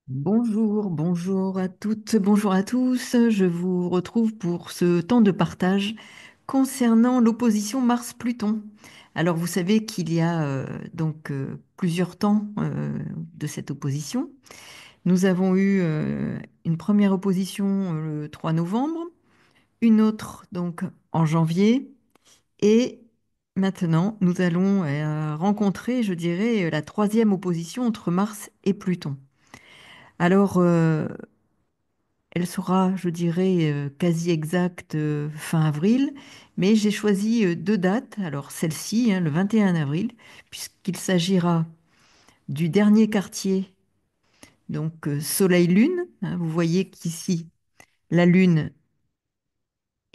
Bonjour, bonjour à toutes, bonjour à tous. Je vous retrouve pour ce temps de partage concernant l'opposition Mars-Pluton. Alors, vous savez qu'il y a plusieurs temps de cette opposition. Nous avons eu une première opposition le 3 novembre, une autre donc en janvier, et maintenant nous allons rencontrer, je dirais, la troisième opposition entre Mars et Pluton. Alors, elle sera, je dirais, quasi exacte fin avril, mais j'ai choisi deux dates. Alors celle-ci, hein, le 21 avril, puisqu'il s'agira du dernier quartier, donc Soleil-Lune, hein. Vous voyez qu'ici, la Lune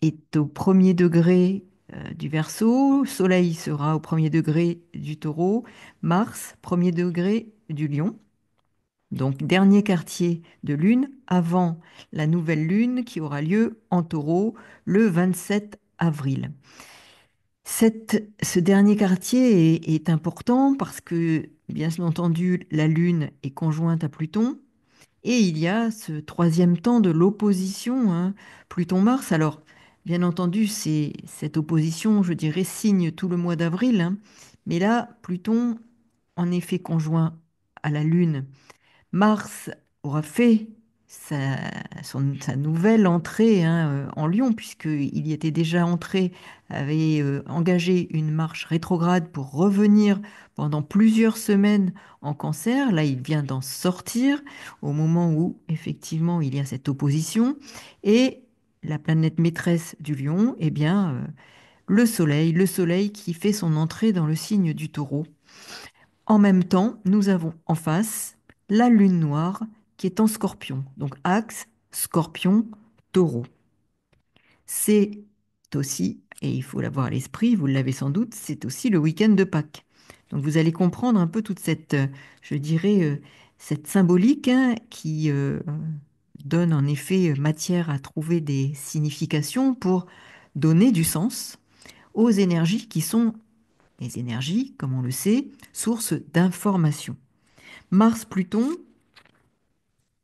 est au premier degré du Verseau, Soleil sera au premier degré du Taureau, Mars, premier degré du Lion. Donc, dernier quartier de lune avant la nouvelle lune qui aura lieu en taureau le 27 avril. Ce dernier quartier est important parce que, bien entendu, la lune est conjointe à Pluton et il y a ce troisième temps de l'opposition, hein, Pluton-Mars. Alors, bien entendu, cette opposition, je dirais, signe tout le mois d'avril, hein, mais là, Pluton, en effet conjoint à la lune, Mars aura fait sa nouvelle entrée, hein, en Lion, puisqu'il y était déjà entré, avait engagé une marche rétrograde pour revenir pendant plusieurs semaines en Cancer. Là, il vient d'en sortir au moment où, effectivement, il y a cette opposition. Et la planète maîtresse du Lion, eh bien, le Soleil qui fait son entrée dans le signe du Taureau. En même temps, nous avons en face la lune noire qui est en scorpion. Donc axe, scorpion, taureau. C'est aussi, et il faut l'avoir à l'esprit, vous l'avez sans doute, c'est aussi le week-end de Pâques. Donc vous allez comprendre un peu toute cette, je dirais, cette symbolique, hein, qui donne en effet matière à trouver des significations pour donner du sens aux énergies qui sont, les énergies, comme on le sait, source d'information. Mars-Pluton,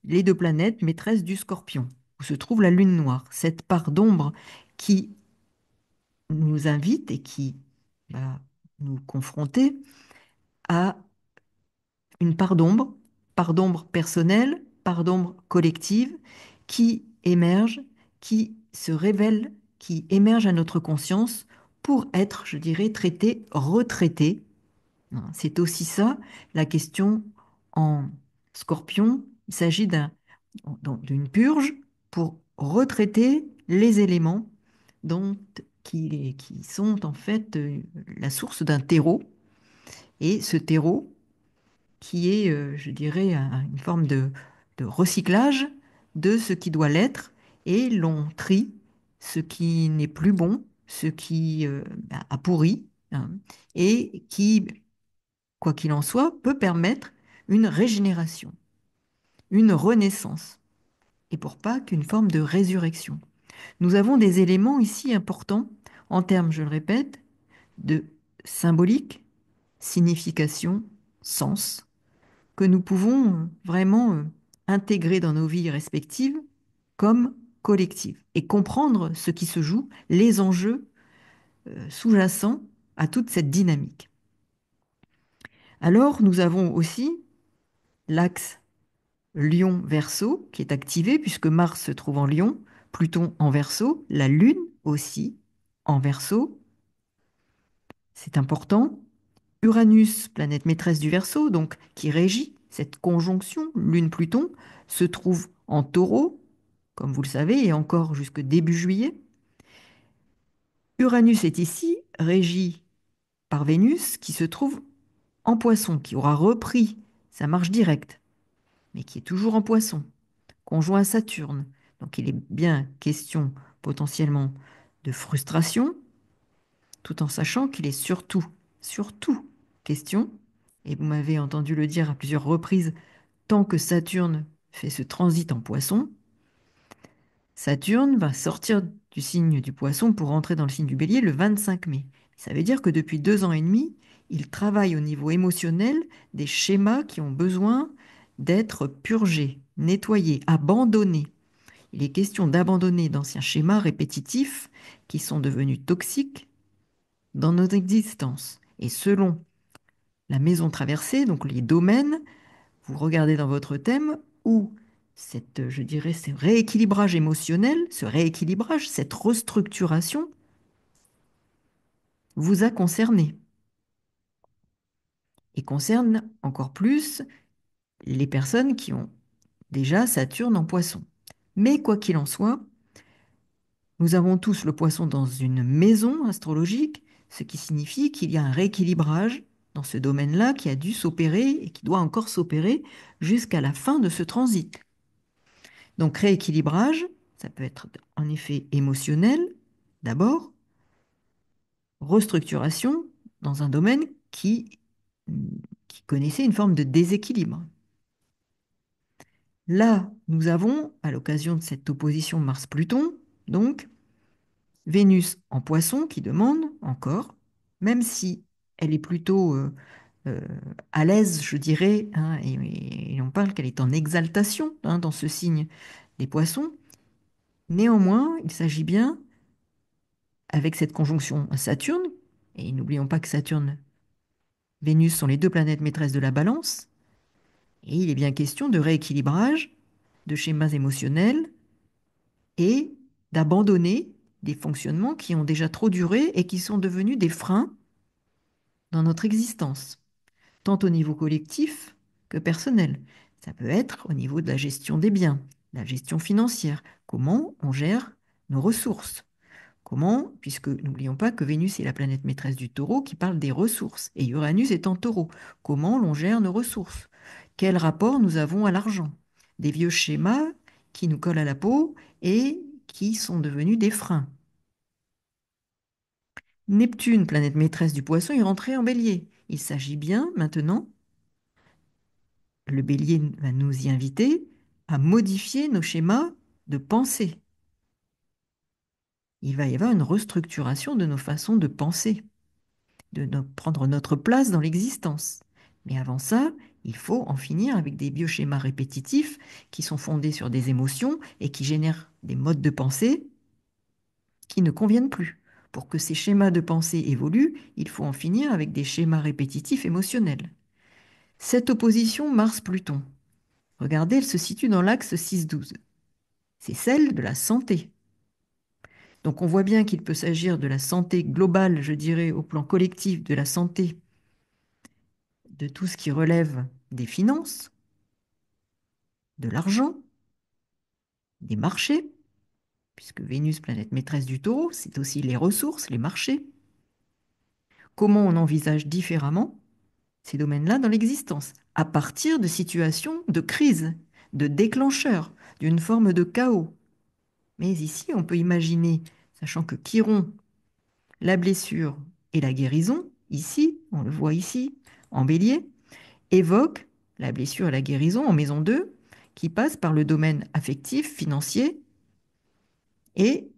les deux planètes maîtresses du Scorpion, où se trouve la Lune noire, cette part d'ombre qui nous invite et qui va nous confronter à une part d'ombre personnelle, part d'ombre collective, qui émerge, qui se révèle, qui émerge à notre conscience pour être, je dirais, traité, retraité. C'est aussi ça la question en Scorpion. Il s'agit d'une purge pour retraiter les éléments qui sont en fait la source d'un terreau. Et ce terreau, qui est, je dirais, une forme de recyclage de ce qui doit l'être, et l'on trie ce qui n'est plus bon, ce qui a pourri, hein, et qui, quoi qu'il en soit, peut permettre une régénération, une renaissance, et pour Pâques, une forme de résurrection. Nous avons des éléments ici importants en termes, je le répète, de symbolique, signification, sens, que nous pouvons vraiment intégrer dans nos vies respectives comme collectives et comprendre ce qui se joue, les enjeux sous-jacents à toute cette dynamique. Alors, nous avons aussi l'axe Lion-Verseau qui est activé puisque Mars se trouve en Lion, Pluton en Verseau, la Lune aussi en Verseau. C'est important. Uranus, planète maîtresse du Verseau, donc qui régit cette conjonction Lune-Pluton, se trouve en Taureau, comme vous le savez, et encore jusque début juillet. Uranus est ici régi par Vénus, qui se trouve en Poisson, qui aura repris sa marche directe, mais qui est toujours en Poisson, conjoint à Saturne. Donc il est bien question potentiellement de frustration, tout en sachant qu'il est surtout question, et vous m'avez entendu le dire à plusieurs reprises, tant que Saturne fait ce transit en Poisson, Saturne va sortir du signe du Poisson pour entrer dans le signe du Bélier le 25 mai. Ça veut dire que depuis 2 ans et demi, il travaille au niveau émotionnel des schémas qui ont besoin d'être purgé, nettoyé, abandonné. Il est question d'abandonner d'anciens schémas répétitifs qui sont devenus toxiques dans nos existences. Et selon la maison traversée, donc les domaines, vous regardez dans votre thème où cette, je dirais, ce rééquilibrage émotionnel, ce rééquilibrage, cette restructuration vous a concerné et concerne encore plus les personnes qui ont déjà Saturne en Poisson. Mais quoi qu'il en soit, nous avons tous le Poisson dans une maison astrologique, ce qui signifie qu'il y a un rééquilibrage dans ce domaine-là qui a dû s'opérer et qui doit encore s'opérer jusqu'à la fin de ce transit. Donc rééquilibrage, ça peut être en effet émotionnel d'abord, restructuration dans un domaine qui connaissait une forme de déséquilibre. Là, nous avons, à l'occasion de cette opposition Mars-Pluton, donc Vénus en Poisson qui demande encore, même si elle est plutôt euh, à l'aise, je dirais, hein, et on parle qu'elle est en exaltation hein, dans ce signe des Poissons, néanmoins, il s'agit bien, avec cette conjonction à Saturne, et n'oublions pas que Saturne, Vénus sont les deux planètes maîtresses de la balance, et il est bien question de rééquilibrage, de schémas émotionnels, et d'abandonner des fonctionnements qui ont déjà trop duré et qui sont devenus des freins dans notre existence, tant au niveau collectif que personnel. Ça peut être au niveau de la gestion des biens, la gestion financière, comment on gère nos ressources. Comment, puisque n'oublions pas que Vénus est la planète maîtresse du taureau qui parle des ressources et Uranus est en taureau. Comment l'on gère nos ressources? Quel rapport nous avons à l'argent? Des vieux schémas qui nous collent à la peau et qui sont devenus des freins. Neptune, planète maîtresse du poisson, est rentrée en bélier. Il s'agit bien maintenant, le bélier va nous y inviter à modifier nos schémas de pensée. Il va y avoir une restructuration de nos façons de penser, prendre notre place dans l'existence. Mais avant ça, il faut en finir avec des bioschémas répétitifs qui sont fondés sur des émotions et qui génèrent des modes de pensée qui ne conviennent plus. Pour que ces schémas de pensée évoluent, il faut en finir avec des schémas répétitifs émotionnels. Cette opposition Mars-Pluton, regardez, elle se situe dans l'axe 6-12. C'est celle de la santé. Donc on voit bien qu'il peut s'agir de la santé globale, je dirais, au plan collectif, de la santé de tout ce qui relève des finances, de l'argent, des marchés, puisque Vénus, planète maîtresse du taureau, c'est aussi les ressources, les marchés. Comment on envisage différemment ces domaines-là dans l'existence, à partir de situations de crise, de déclencheurs, d'une forme de chaos. Mais ici, on peut imaginer, sachant que Chiron, la blessure et la guérison, ici, on le voit ici, en bélier, évoque la blessure et la guérison en maison 2, qui passe par le domaine affectif, financier, et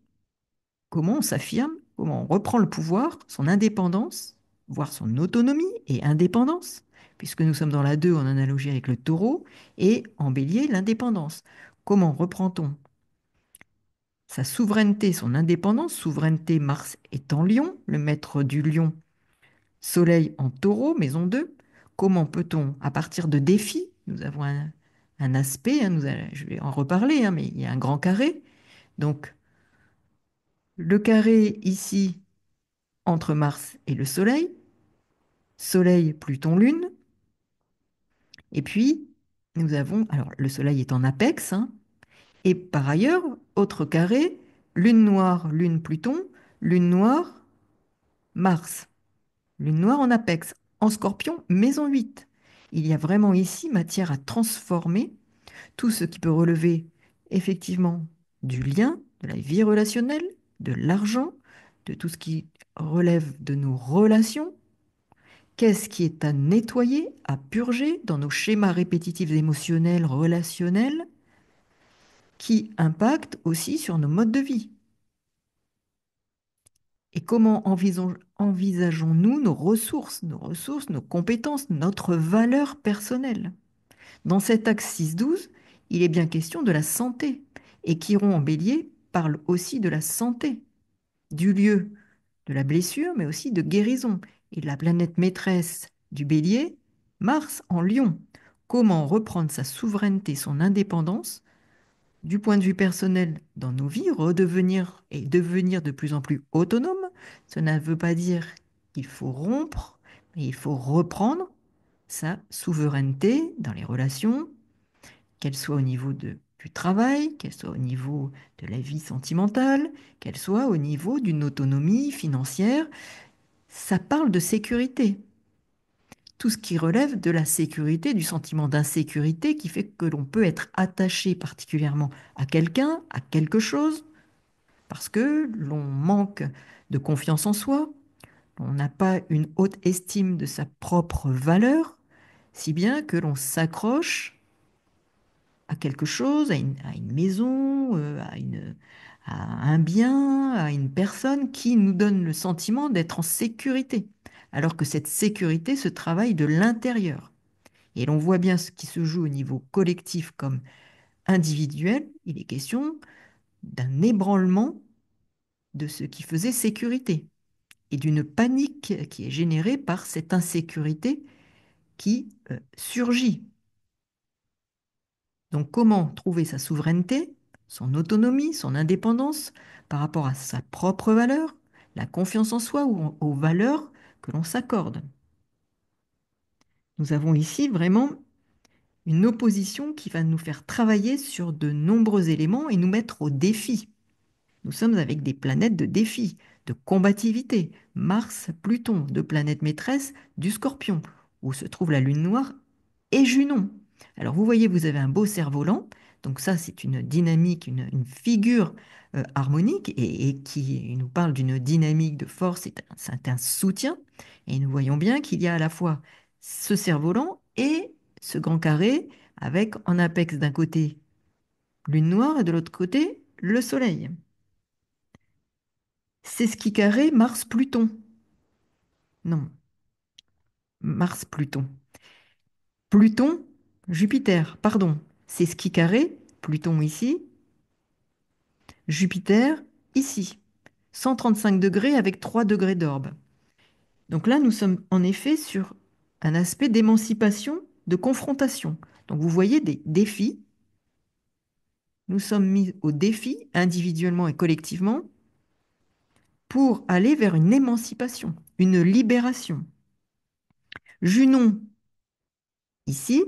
comment on s'affirme, comment on reprend le pouvoir, son indépendance, voire son autonomie et indépendance, puisque nous sommes dans la 2 en analogie avec le taureau, et en bélier, l'indépendance. Comment reprend-on sa souveraineté, son indépendance, souveraineté, Mars est en lion, le maître du lion, soleil en taureau, maison 2. Comment peut-on, à partir de défis, nous avons un aspect, hein, je vais en reparler, hein, mais il y a un grand carré. Donc, le carré ici, entre Mars et le Soleil, Soleil, Pluton, Lune. Et puis, nous avons, alors le Soleil est en apex, hein, et par ailleurs, autre carré, Lune noire, Lune, Pluton, Lune noire, Mars. Lune noire en apex, en Scorpion, maison 8. Il y a vraiment ici matière à transformer tout ce qui peut relever effectivement du lien, de la vie relationnelle, de l'argent, de tout ce qui relève de nos relations. Qu'est-ce qui est à nettoyer, à purger dans nos schémas répétitifs émotionnels, relationnels, qui impactent aussi sur nos modes de vie? Et comment envisageons-nous nos ressources, nos compétences, notre valeur personnelle? Dans cet axe 6-12, il est bien question de la santé. Et Chiron en bélier parle aussi de la santé, du lieu de la blessure, mais aussi de guérison. Et la planète maîtresse du bélier, Mars en lion. Comment reprendre sa souveraineté, son indépendance du point de vue personnel dans nos vies, redevenir et devenir de plus en plus autonome. Cela ne veut pas dire qu'il faut rompre, mais il faut reprendre sa souveraineté dans les relations, qu'elle soit au niveau du travail, qu'elle soit au niveau de la vie sentimentale, qu'elle soit au niveau d'une autonomie financière. Ça parle de sécurité. Tout ce qui relève de la sécurité, du sentiment d'insécurité qui fait que l'on peut être attaché particulièrement à quelqu'un, à quelque chose, parce que l'on manque de confiance en soi, on n'a pas une haute estime de sa propre valeur, si bien que l'on s'accroche à quelque chose, à une maison, à un bien, à une personne qui nous donne le sentiment d'être en sécurité, alors que cette sécurité se travaille de l'intérieur. Et l'on voit bien ce qui se joue au niveau collectif comme individuel. Il est question d'un ébranlement de ce qui faisait sécurité et d'une panique qui est générée par cette insécurité qui surgit. Donc comment trouver sa souveraineté, son autonomie, son indépendance par rapport à sa propre valeur, la confiance en soi ou aux valeurs que l'on s'accorde. Nous avons ici vraiment une opposition qui va nous faire travailler sur de nombreux éléments et nous mettre au défi. Nous sommes avec des planètes de défi, de combativité. Mars, Pluton, deux planètes maîtresses du Scorpion, où se trouve la Lune noire et Junon. Alors vous voyez, vous avez un beau cerf-volant. Donc ça, c'est une dynamique, une figure harmonique et qui nous parle d'une dynamique de force, c'est un soutien. Et nous voyons bien qu'il y a à la fois ce cerf-volant et ce grand carré avec en apex d'un côté Lune noire et de l'autre côté le Soleil. C'est ce qui carré Mars-Pluton. Non, Mars-Pluton. Pluton, Jupiter, pardon. C'est ce qui carré Pluton ici, Jupiter ici. 135 degrés avec 3 degrés d'orbe. Donc là, nous sommes en effet sur un aspect d'émancipation, de confrontation. Donc vous voyez des défis. Nous sommes mis au défi, individuellement et collectivement, pour aller vers une émancipation, une libération. Junon, ici,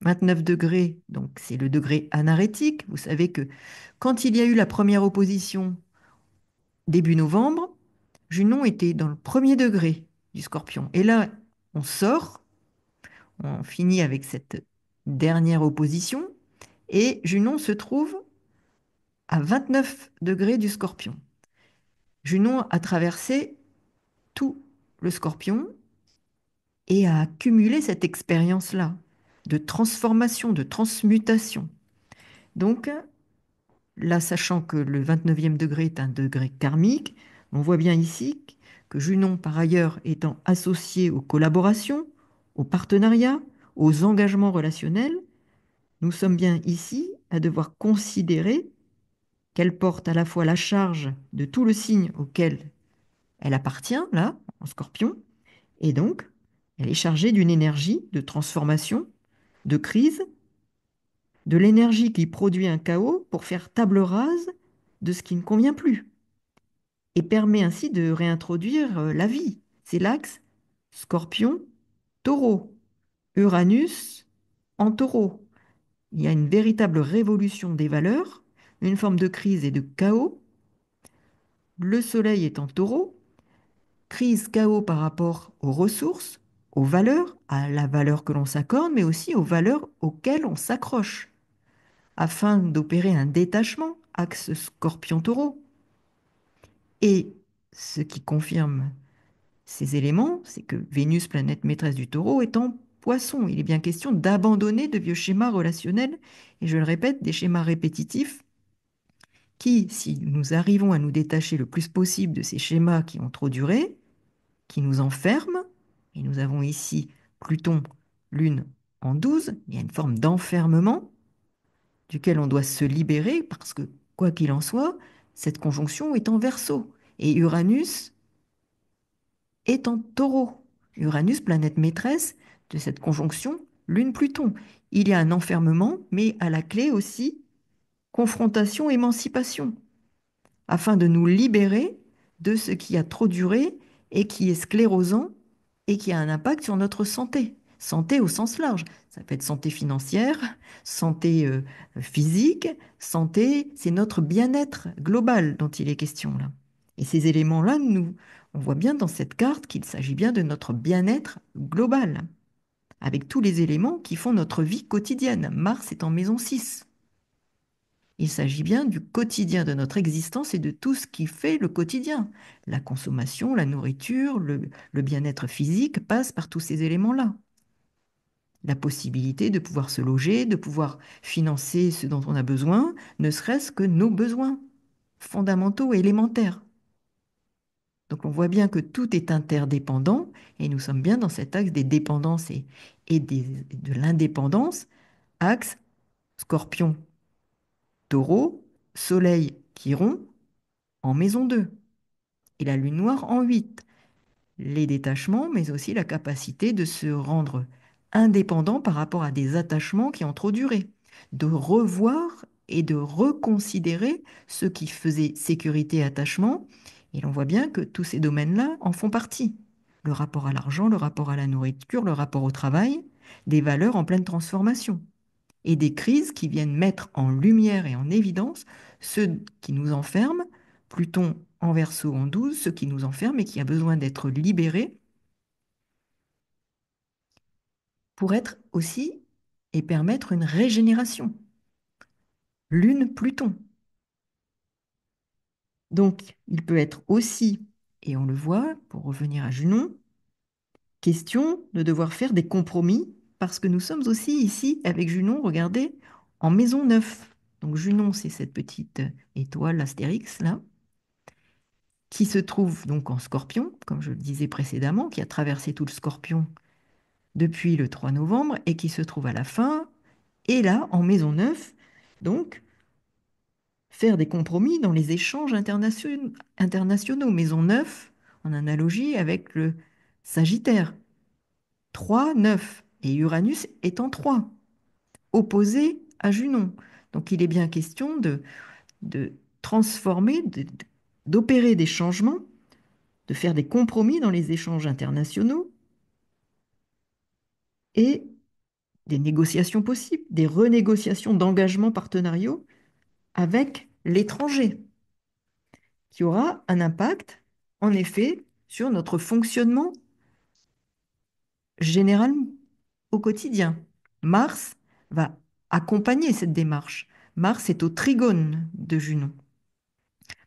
29 degrés, donc c'est le degré anarétique. Vous savez que quand il y a eu la première opposition début novembre, Junon était dans le premier degré du Scorpion. Et là, on sort, on finit avec cette dernière opposition, et Junon se trouve à 29 degrés du Scorpion. Junon a traversé tout le Scorpion et a accumulé cette expérience-là de transformation, de transmutation. Donc, là, sachant que le 29e degré est un degré karmique, on voit bien ici que Junon, par ailleurs, étant associé aux collaborations, aux partenariats, aux engagements relationnels, nous sommes bien ici à devoir considérer qu'elle porte à la fois la charge de tout le signe auquel elle appartient, là, en Scorpion, et donc elle est chargée d'une énergie de transformation, de crise, de l'énergie qui produit un chaos pour faire table rase de ce qui ne convient plus et permet ainsi de réintroduire la vie. C'est l'axe Scorpion-Taureau, Uranus en Taureau. Il y a une véritable révolution des valeurs, une forme de crise et de chaos. Le Soleil est en Taureau, crise, chaos par rapport aux ressources, aux valeurs, à la valeur que l'on s'accorde, mais aussi aux valeurs auxquelles on s'accroche, afin d'opérer un détachement, axe Scorpion-Taureau. Et ce qui confirme ces éléments, c'est que Vénus, planète maîtresse du Taureau, est en Poisson. Il est bien question d'abandonner de vieux schémas relationnels, et je le répète, des schémas répétitifs qui, si nous arrivons à nous détacher le plus possible de ces schémas qui ont trop duré, qui nous enferment, et nous avons ici Pluton, Lune en 12, il y a une forme d'enfermement duquel on doit se libérer parce que, quoi qu'il en soit, cette conjonction est en Verseau. Et Uranus est en Taureau. Uranus, planète maîtresse de cette conjonction Lune-Pluton. Il y a un enfermement, mais à la clé aussi confrontation, émancipation, afin de nous libérer de ce qui a trop duré et qui est sclérosant et qui a un impact sur notre santé. Santé au sens large. Ça peut être santé financière, santé physique, santé, c'est notre bien-être global dont il est question là. Et ces éléments-là, on voit bien dans cette carte qu'il s'agit bien de notre bien-être global, avec tous les éléments qui font notre vie quotidienne. Mars est en maison 6. Il s'agit bien du quotidien de notre existence et de tout ce qui fait le quotidien. La consommation, la nourriture, le bien-être physique passe par tous ces éléments-là. La possibilité de pouvoir se loger, de pouvoir financer ce dont on a besoin, ne serait-ce que nos besoins fondamentaux et élémentaires. Donc on voit bien que tout est interdépendant et nous sommes bien dans cet axe des dépendances de l'indépendance, axe Scorpion, Taureau, Soleil, Chiron en maison 2 et la lune noire en 8. Les détachements, mais aussi la capacité de se rendre indépendant par rapport à des attachements qui ont trop duré, de revoir et de reconsidérer ce qui faisait sécurité et attachement. Et l'on voit bien que tous ces domaines-là en font partie. Le rapport à l'argent, le rapport à la nourriture, le rapport au travail, des valeurs en pleine transformation et des crises qui viennent mettre en lumière et en évidence ceux qui nous enferment, Pluton en Verseau en 12, ceux qui nous enferment et qui a besoin d'être libérés pour être aussi et permettre une régénération. Lune, Pluton. Donc, il peut être aussi, et on le voit, pour revenir à Junon, question de devoir faire des compromis, parce que nous sommes aussi ici, avec Junon, regardez, en maison 9. Donc Junon, c'est cette petite étoile astérix, là, qui se trouve donc en Scorpion, comme je le disais précédemment, qui a traversé tout le Scorpion depuis le 3 novembre et qui se trouve à la fin, et là, en maison 9, donc faire des compromis dans les échanges internationaux. Maison 9, en analogie avec le Sagittaire, 3, 9, et Uranus est en 3, opposé à Junon. Donc il est bien question de transformer, d'opérer des changements, de faire des compromis dans les échanges internationaux et des négociations possibles, des renégociations d'engagements partenariaux avec l'étranger, qui aura un impact, en effet, sur notre fonctionnement général au quotidien. Mars va accompagner cette démarche. Mars est au trigone de Junon.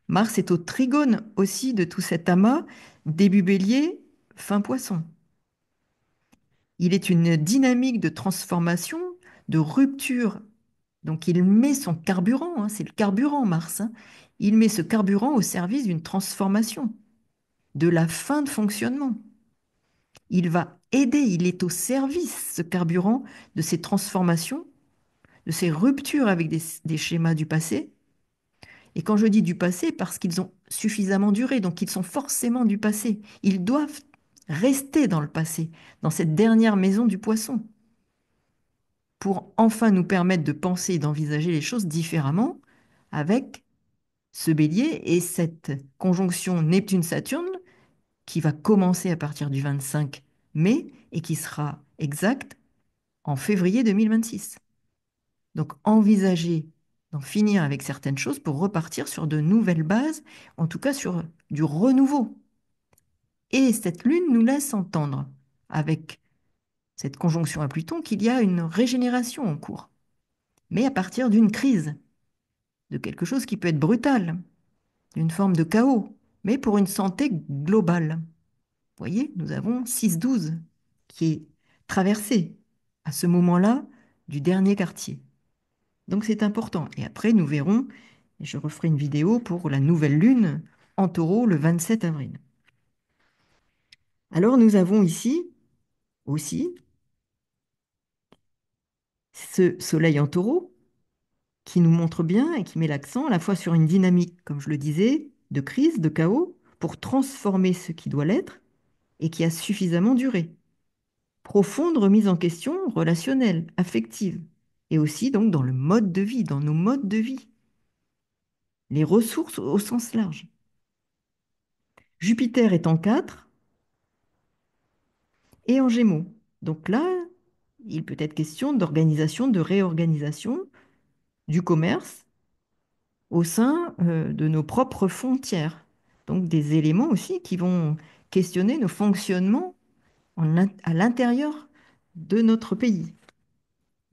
Mars est au trigone aussi de tout cet amas début bélier, fin poisson. Il est une dynamique de transformation, de rupture. Donc il met son carburant, hein, c'est le carburant Mars, hein. Il met ce carburant au service d'une transformation, de la fin de fonctionnement. Il va aider, il est au service, ce carburant, de ces transformations, de ces ruptures avec des schémas du passé. Et quand je dis du passé, parce qu'ils ont suffisamment duré, donc ils sont forcément du passé. Ils doivent rester dans le passé, dans cette dernière maison du poisson, pour enfin nous permettre de penser et d'envisager les choses différemment avec ce bélier et cette conjonction Neptune-Saturne qui va commencer à partir du 25 mai et qui sera exacte en février 2026. Donc envisager d'en finir avec certaines choses pour repartir sur de nouvelles bases, en tout cas sur du renouveau. Et cette lune nous laisse entendre, avec cette conjonction à Pluton, qu'il y a une régénération en cours, mais à partir d'une crise, de quelque chose qui peut être brutal, d'une forme de chaos, mais pour une santé globale. Vous voyez, nous avons 6-12 qui est traversé à ce moment-là du dernier quartier. Donc c'est important. Et après, nous verrons, et je referai une vidéo pour la nouvelle lune en taureau le 27 avril. Alors nous avons ici aussi Ce soleil en taureau qui nous montre bien et qui met l'accent à la fois sur une dynamique, comme je le disais, de crise, de chaos, pour transformer ce qui doit l'être et qui a suffisamment duré. Profonde remise en question relationnelle, affective, et aussi donc dans le mode de vie, dans nos modes de vie, les ressources au sens large. Jupiter est en 4 et en Gémeaux. Donc là, il peut être question d'organisation, de réorganisation du commerce au sein de nos propres frontières. Donc des éléments aussi qui vont questionner nos fonctionnements à l'intérieur de notre pays.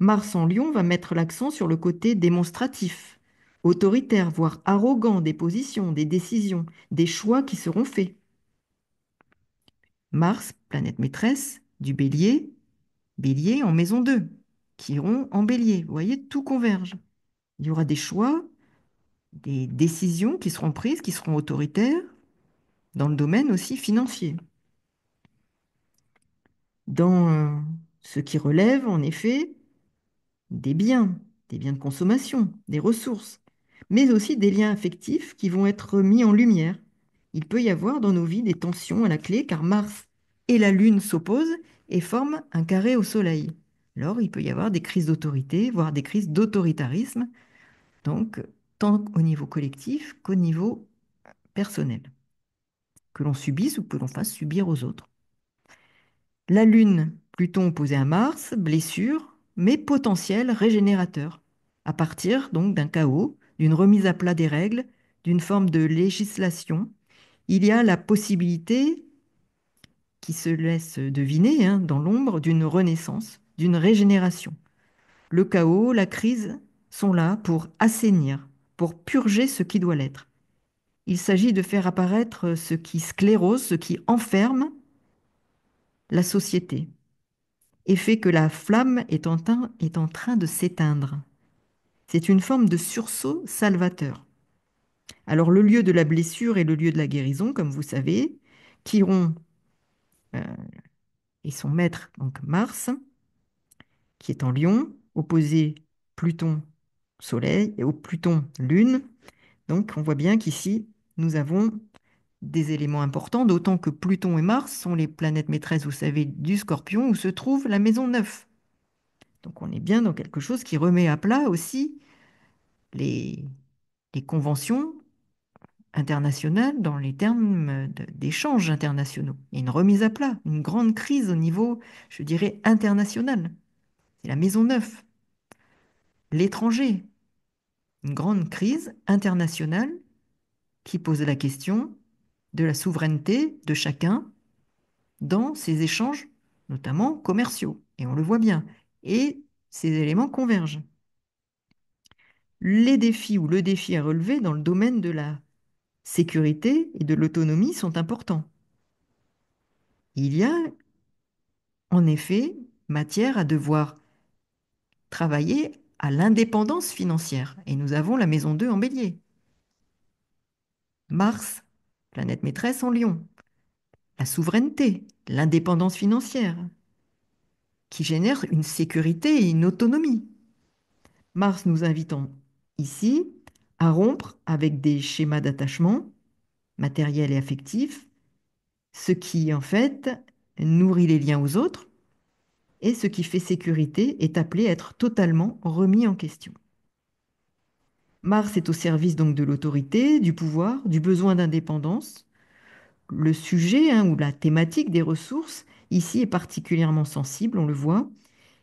Mars en Lion va mettre l'accent sur le côté démonstratif, autoritaire, voire arrogant des positions, des décisions, des choix qui seront faits. Mars, planète maîtresse du Bélier, Bélier en maison 2, qui iront en Bélier. Vous voyez, tout converge. Il y aura des choix, des décisions qui seront prises, qui seront autoritaires, dans le domaine aussi financier. Dans ce qui relève, en effet, des biens, des biens de consommation, des ressources, mais aussi des liens affectifs qui vont être mis en lumière. Il peut y avoir dans nos vies des tensions à la clé, car Mars et la Lune s'opposent et forment un carré au Soleil. Alors, il peut y avoir des crises d'autorité, voire des crises d'autoritarisme, donc tant au niveau collectif qu'au niveau personnel, que l'on subisse ou que l'on fasse subir aux autres. La Lune, Pluton opposé à Mars, blessure, mais potentiel régénérateur, à partir donc d'un chaos, d'une remise à plat des règles, d'une forme de législation. Il y a la possibilité qui se laisse deviner dans l'ombre d'une renaissance, d'une régénération. Le chaos, la crise sont là pour assainir, pour purger ce qui doit l'être. Il s'agit de faire apparaître ce qui sclérose, ce qui enferme la société et fait que la flamme est en train de s'éteindre. C'est une forme de sursaut salvateur. Alors le lieu de la blessure et le lieu de la guérison, comme vous savez, Chiron euh, et son maître, donc Mars, qui est en Lion, opposé Pluton, Soleil, et au Pluton, Lune. Donc on voit bien qu'ici, nous avons des éléments importants, d'autant que Pluton et Mars sont les planètes maîtresses, vous savez, du Scorpion, où se trouve la maison 9. Donc on est bien dans quelque chose qui remet à plat aussi les, les conventions internationales dans les termes d'échanges internationaux. Il y a une remise à plat, une grande crise au niveau, je dirais, international. C'est la maison 9, l'étranger, une grande crise internationale qui pose la question de la souveraineté de chacun dans ces échanges, notamment commerciaux. Et on le voit bien. Et ces éléments convergent. Les défis ou le défi à relever dans le domaine de la sécurité et de l'autonomie sont importants. Il y a en effet matière à devoir travailler à l'indépendance financière. Et nous avons la maison 2 en bélier. Mars, planète maîtresse en lion. La souveraineté, l'indépendance financière, qui génère une sécurité et une autonomie. Mars nous invitant ici à rompre avec des schémas d'attachement matériels et affectifs, ce qui en fait nourrit les liens aux autres et ce qui fait sécurité est appelé à être totalement remis en question. Mars est au service donc de l'autorité, du pouvoir, du besoin d'indépendance. Le sujet ou la thématique des ressources ici est particulièrement sensible, on le voit,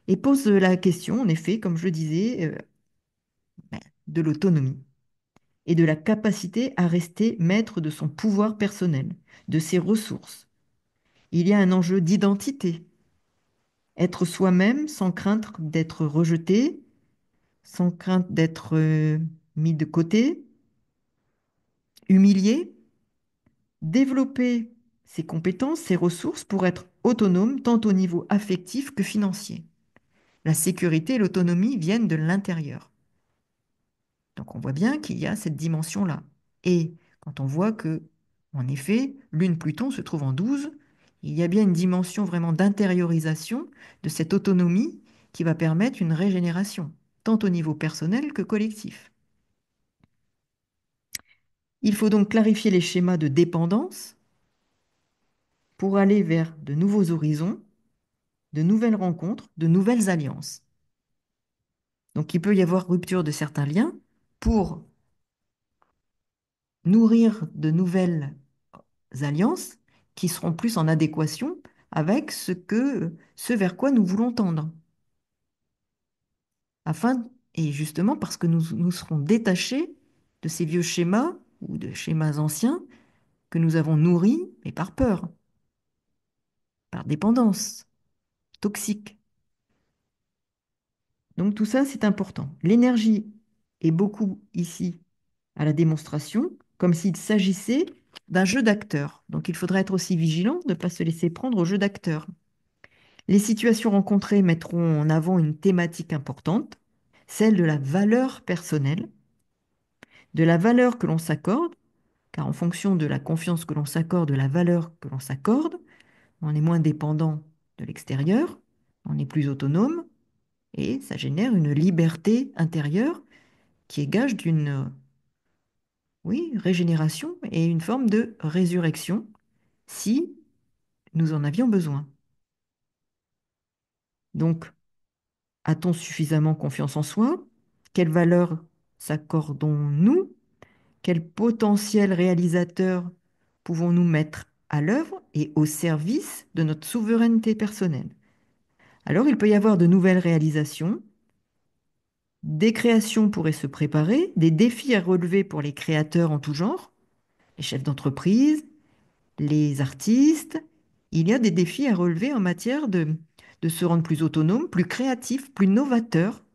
et pose la question, en effet, comme je le disais, de l'autonomie et de la capacité à rester maître de son pouvoir personnel, de ses ressources. Il y a un enjeu d'identité, être soi-même sans crainte d'être rejeté, sans crainte d'être mis de côté, humilié, développer ses compétences, ses ressources pour être autonome tant au niveau affectif que financier. La sécurité et l'autonomie viennent de l'intérieur. Donc on voit bien qu'il y a cette dimension-là. Et quand on voit que, en effet, Lune Pluton se trouve en 12, il y a bien une dimension vraiment d'intériorisation de cette autonomie qui va permettre une régénération, tant au niveau personnel que collectif. Il faut donc clarifier les schémas de dépendance pour aller vers de nouveaux horizons, de nouvelles rencontres, de nouvelles alliances. Donc il peut y avoir rupture de certains liens pour nourrir de nouvelles alliances qui seront plus en adéquation avec ce vers quoi nous voulons tendre. Et justement parce que nous serons détachés de ces vieux schémas ou de schémas anciens que nous avons nourris, mais par peur, par dépendance, toxique. Donc tout ça, c'est important. L'énergie est beaucoup ici à la démonstration, comme s'il s'agissait d'un jeu d'acteurs. Donc il faudra être aussi vigilant de ne pas se laisser prendre au jeu d'acteurs. Les situations rencontrées mettront en avant une thématique importante, celle de la valeur personnelle, de la valeur que l'on s'accorde, car en fonction de la confiance que l'on s'accorde, de la valeur que l'on s'accorde, on est moins dépendant de l'extérieur, on est plus autonome, et ça génère une liberté intérieure qui est gage d'une, oui, régénération et une forme de résurrection si nous en avions besoin. Donc, a-t-on suffisamment confiance en soi? Quelle valeur s'accordons-nous? Quel potentiel réalisateur pouvons-nous mettre à l'œuvre et au service de notre souveraineté personnelle? Alors, il peut y avoir de nouvelles réalisations, des créations pourraient se préparer, des défis à relever pour les créateurs en tout genre, les chefs d'entreprise, les artistes. Il y a des défis à relever en matière de se rendre plus autonome, plus créatif, plus novateur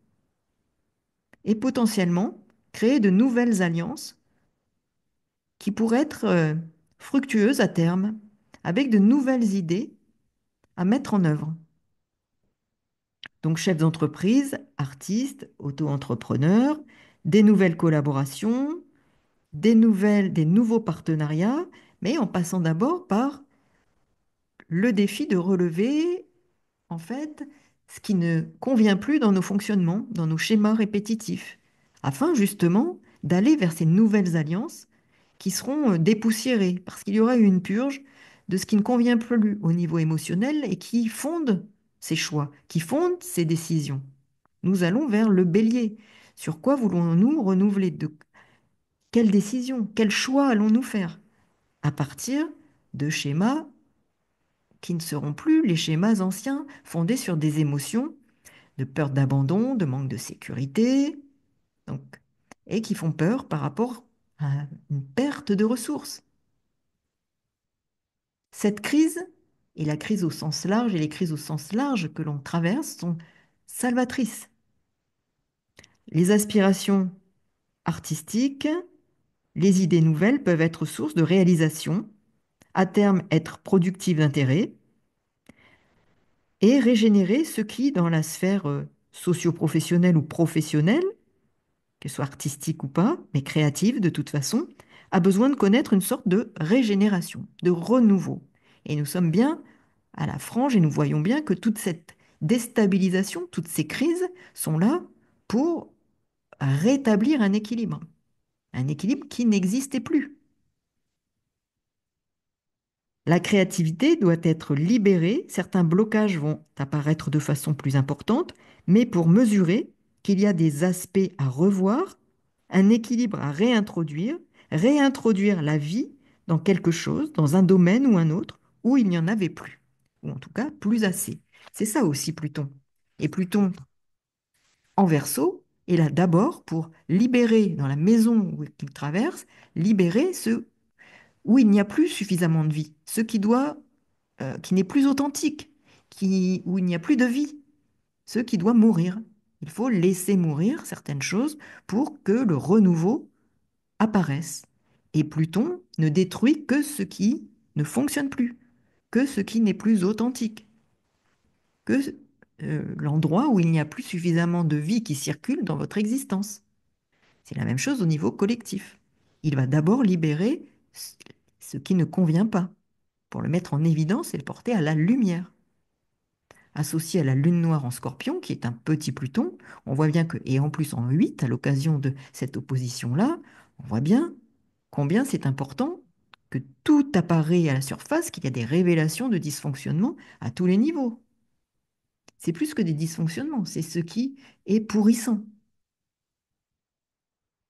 et potentiellement créer de nouvelles alliances qui pourraient être fructueuses à terme, avec de nouvelles idées à mettre en œuvre. Donc chefs d'entreprise, artistes, auto-entrepreneurs, des nouvelles collaborations, des nouveaux partenariats, mais en passant d'abord par le défi de relever, en fait, ce qui ne convient plus dans nos fonctionnements, dans nos schémas répétitifs, afin justement d'aller vers ces nouvelles alliances qui seront dépoussiérées, parce qu'il y aura eu une purge de ce qui ne convient plus au niveau émotionnel et qui fonde ces choix, qui fonde ces décisions. Nous allons vers le bélier. Sur quoi voulons-nous renouveler? De quelles décisions, quels choix allons-nous faire à partir de schémas qui ne seront plus les schémas anciens fondés sur des émotions de peur d'abandon, de manque de sécurité, donc, et qui font peur par rapport à une perte de ressources. Cette crise, et la crise au sens large et les crises au sens large que l'on traverse sont salvatrices. Les aspirations artistiques, les idées nouvelles peuvent être source de réalisation, à terme être productives d'intérêt et régénérer ce qui, dans la sphère socio-professionnelle ou professionnelle, qu'elle soit artistique ou pas, mais créative de toute façon, a besoin de connaître une sorte de régénération, de renouveau. Et nous sommes bien à la frange et nous voyons bien que toute cette déstabilisation, toutes ces crises sont là pour rétablir un équilibre qui n'existait plus. La créativité doit être libérée, certains blocages vont apparaître de façon plus importante, mais pour mesurer qu'il y a des aspects à revoir, un équilibre à réintroduire, réintroduire la vie dans quelque chose, dans un domaine ou un autre, où il n'y en avait plus, ou en tout cas plus assez. C'est ça aussi Pluton. Et Pluton en Verseau est là d'abord pour libérer dans la maison qu'il traverse, libérer ce où il n'y a plus suffisamment de vie, ce qui n'est plus authentique, où il n'y a plus de vie, ce qui doit mourir. Il faut laisser mourir certaines choses pour que le renouveau apparaisse. Et Pluton ne détruit que ce qui ne fonctionne plus, que ce qui n'est plus authentique, que l'endroit où il n'y a plus suffisamment de vie qui circule dans votre existence. C'est la même chose au niveau collectif. Il va d'abord libérer ce qui ne convient pas, pour le mettre en évidence et le porter à la lumière. associé à la lune noire en Scorpion, qui est un petit Pluton. On voit bien que, et en plus en 8, à l'occasion de cette opposition-là, on voit bien combien c'est important que tout apparaît à la surface, qu'il y a des révélations de dysfonctionnement à tous les niveaux. C'est plus que des dysfonctionnements, c'est ce qui est pourrissant.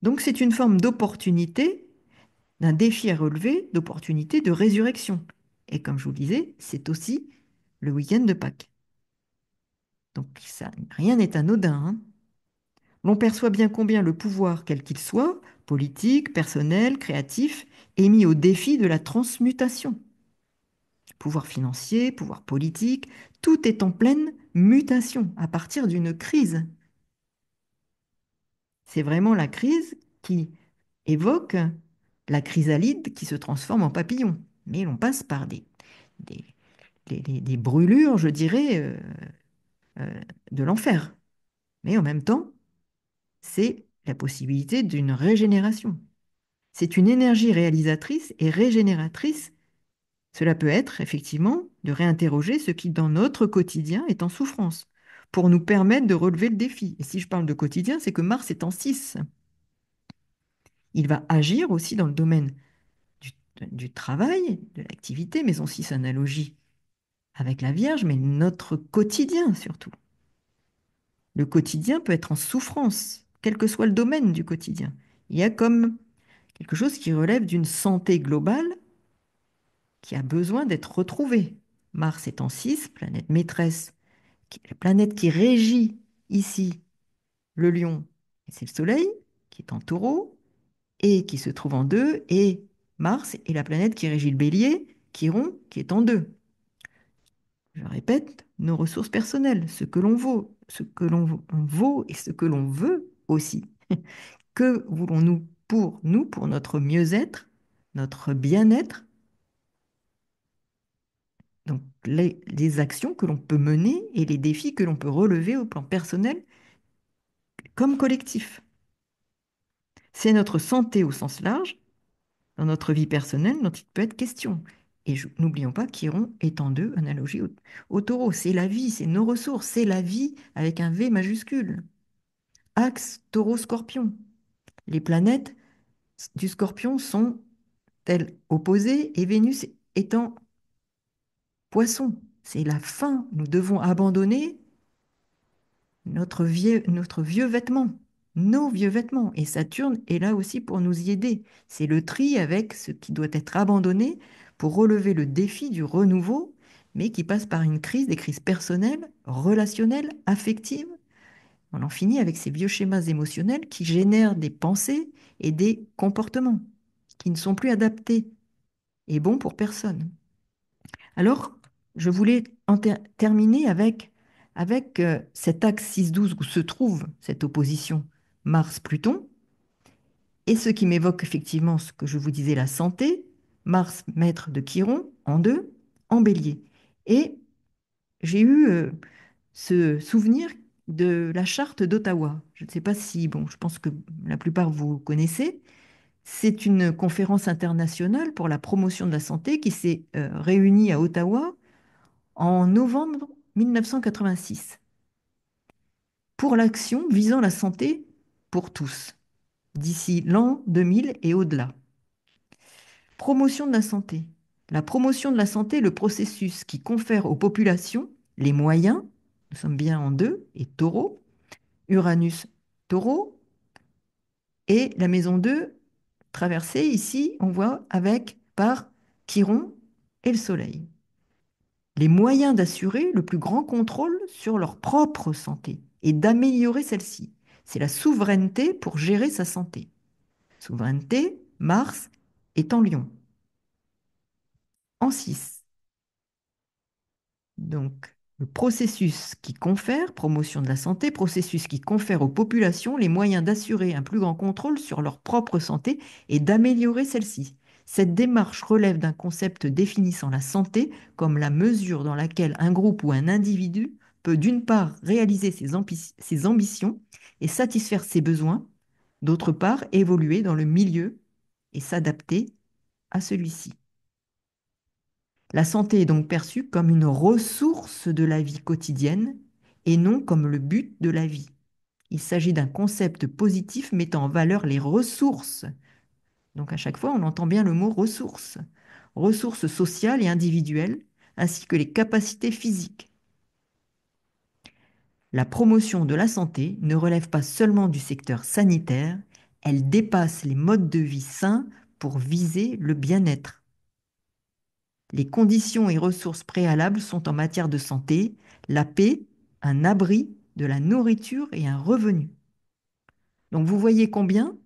Donc c'est une forme d'opportunité, d'un défi à relever, d'opportunité de résurrection. Et comme je vous le disais, c'est aussi le week-end de Pâques. Donc ça, rien n'est anodin, hein. L'on perçoit bien combien le pouvoir, quel qu'il soit, politique, personnel, créatif, est mis au défi de la transmutation. Pouvoir financier, pouvoir politique, tout est en pleine mutation à partir d'une crise. C'est vraiment la crise qui évoque la chrysalide qui se transforme en papillon. Mais l'on passe par des, des brûlures, je dirais, euh, de l'enfer. Mais en même temps, c'est la possibilité d'une régénération. C'est une énergie réalisatrice et régénératrice. Cela peut être, effectivement, de réinterroger ce qui, dans notre quotidien, est en souffrance, pour nous permettre de relever le défi. Et si je parle de quotidien, c'est que Mars est en 6. Il va agir aussi dans le domaine du, du travail, de l'activité, mais aussi sa analogie avec la Vierge, mais notre quotidien surtout. Le quotidien peut être en souffrance, quel que soit le domaine du quotidien. Il y a comme quelque chose qui relève d'une santé globale qui a besoin d'être retrouvée. Mars est en 6, planète maîtresse, la planète qui régit ici le lion, c'est le Soleil, qui est en taureau, et qui se trouve en 2, et Mars est la planète qui régit le bélier, Chiron, qui est en 2. Je répète, nos ressources personnelles, ce que l'on vaut, ce que l'on vaut et ce que l'on veut aussi. Que voulons-nous pour nous, pour notre mieux-être, notre bien-être? Donc, les actions que l'on peut mener et les défis que l'on peut relever au plan personnel comme collectif. C'est notre santé au sens large, dans notre vie personnelle, dont il peut être question. Et n'oublions pas qu'Iron est en 2, analogie au taureau. C'est la vie, c'est nos ressources, c'est la vie avec un V majuscule. Axe taureau-scorpion. Les planètes du scorpion sont elles opposées et Vénus étant poisson. C'est la fin. Nous devons abandonner notre vieux vêtement, nos vieux vêtements. Et Saturne est là aussi pour nous y aider. C'est le tri avec ce qui doit être abandonné pour relever le défi du renouveau, mais qui passe par une crise, des crises personnelles, relationnelles, affectives. On en finit avec ces vieux schémas émotionnels qui génèrent des pensées et des comportements qui ne sont plus adaptés et bons pour personne. Alors, je voulais terminer avec cet axe 6-12 où se trouve cette opposition Mars-Pluton, et ce qui m'évoque effectivement ce que je vous disais, la santé, Mars maître de Chiron en 2, en bélier. Et j'ai eu ce souvenir de la charte d'Ottawa. Je ne sais pas si, bon, je pense que la plupart vous connaissez. C'est une conférence internationale pour la promotion de la santé qui s'est réunie à Ottawa en novembre 1986 pour l'action visant la santé pour tous d'ici l'an 2000 et au-delà. Promotion de la santé. La promotion de la santé est le processus qui confère aux populations les moyens, nous sommes bien en 2, et taureau, Uranus taureau, et la maison 2 traversée ici, on voit avec par Chiron et le Soleil. Les moyens d'assurer le plus grand contrôle sur leur propre santé et d'améliorer celle-ci. C'est la souveraineté pour gérer sa santé. Souveraineté, Mars est en Lion. En 6. Donc, le processus qui confère, promotion de la santé, processus qui confère aux populations les moyens d'assurer un plus grand contrôle sur leur propre santé et d'améliorer celle-ci. Cette démarche relève d'un concept définissant la santé comme la mesure dans laquelle un groupe ou un individu peut d'une part réaliser ses ambitions et satisfaire ses besoins, d'autre part évoluer dans le milieu et s'adapter à celui-ci. La santé est donc perçue comme une ressource de la vie quotidienne et non comme le but de la vie. Il s'agit d'un concept positif mettant en valeur les ressources. Donc à chaque fois, on entend bien le mot ressources. Ressources sociales et individuelles, ainsi que les capacités physiques. La promotion de la santé ne relève pas seulement du secteur sanitaire, elle dépasse les modes de vie sains pour viser le bien-être. Les conditions et ressources préalables sont en matière de santé, la paix, un abri, de la nourriture et un revenu. Donc vous voyez combien,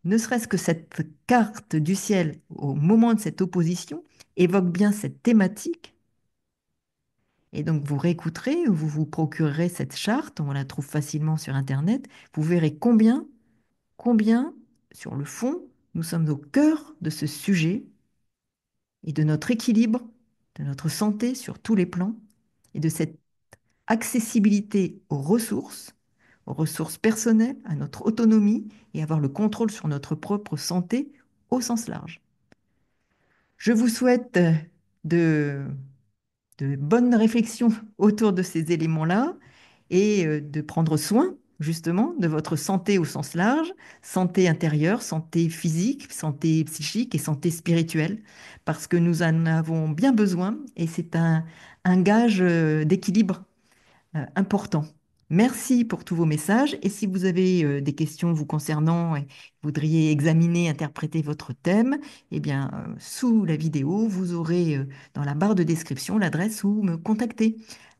ne serait-ce que cette carte du ciel au moment de cette opposition évoque bien cette thématique. Et donc vous réécouterez, vous vous procurerez cette charte, on la trouve facilement sur Internet, vous verrez combien, sur le fond, nous sommes au cœur de ce sujet et de notre équilibre, de notre santé sur tous les plans et de cette accessibilité aux ressources personnelles, à notre autonomie et avoir le contrôle sur notre propre santé au sens large. Je vous souhaite de, de bonnes réflexions autour de ces éléments-là et de prendre soin justement de votre santé au sens large, santé intérieure, santé physique, santé psychique et santé spirituelle, parce que nous en avons bien besoin et c'est un gage d'équilibre important. Merci pour tous vos messages et si vous avez des questions vous concernant et voudriez examiner, interpréter votre thème, eh bien, sous la vidéo, vous aurez dans la barre de description l'adresse où me contacter.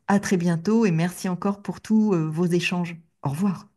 À très bientôt et merci encore pour tous vos échanges. Au revoir.